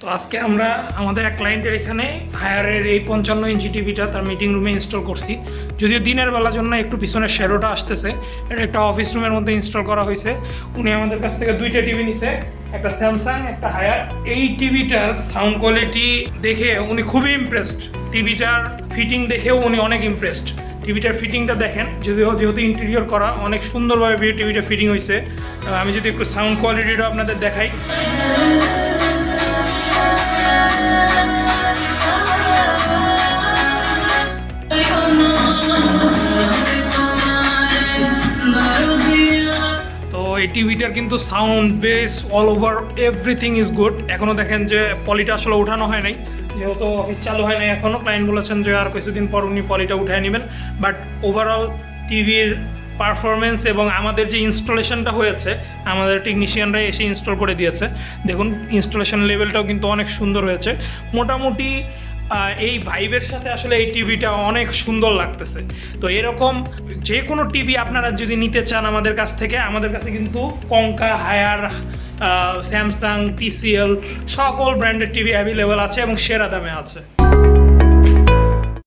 তো আজকে আমরা আমাদের এক ক্লায়েন্টের এখানে হায়ারের এই 55 ইঞ্চি টিভিটা তার মিটিং রুমে ইনস্টল করছি। যদিও দিনের বেলার জন্য একটু পিছনের শ্যাডোটা আসতেছে, এটা একটা অফিস রুমের মধ্যে ইনস্টল করা হয়েছে। উনি আমাদের কাছ থেকে দুইটা টিভি নিছে, একটা স্যামসাং একটা হায়ার। এই টিভিটার সাউন্ড কোয়ালিটি দেখে উনি খুবই ইমপ্রেসড, টিভিটার ফিটিং দেখেও উনি অনেক ইমপ্রেসড। টিভিটার ফিটিংটা দেখেন, যেহেতু ইন্টেরিয়র করা অনেক সুন্দরভাবে টিভিটা ফিটিং হয়েছে। আমি যদি একটু সাউন্ড কোয়ালিটিটা আপনাদের দেখাই, তো এই টিভিটার কিন্তু sound base all over everything is good. এখনও দেখেন যে পলিটা আসলে উঠানো হয় নাই, যেহেতু অফিস চালু হয় নাই এখনও। ক্লায়েন্ট বলেছেন যে আর কিছুদিন পর উনি পলিটা উঠায় নেবেন, বাট ওভারঅল টিভির পারফরমেন্স এবং আমাদের যে ইনস্টলেশনটা হয়েছে, আমাদের টেকনিশিয়ানরা এসে ইনস্টল করে দিয়েছে। দেখুন ইনস্টলেশন লেভেলটাও কিন্তু অনেক সুন্দর হয়েছে। মোটামুটি এই ভাইবের সাথে আসলে এই টিভিটা অনেক সুন্দর লাগতেছে। তো এরকম যে কোনো টিভি আপনারা যদি নিতে চান আমাদের কাছ থেকে, আমাদের কাছে কিন্তু কঙ্কা, হায়ার, স্যামসাং, TCL সকল ব্র্যান্ডের টিভি অ্যাভেলেবেল আছে এবং সেরা দামে আছে।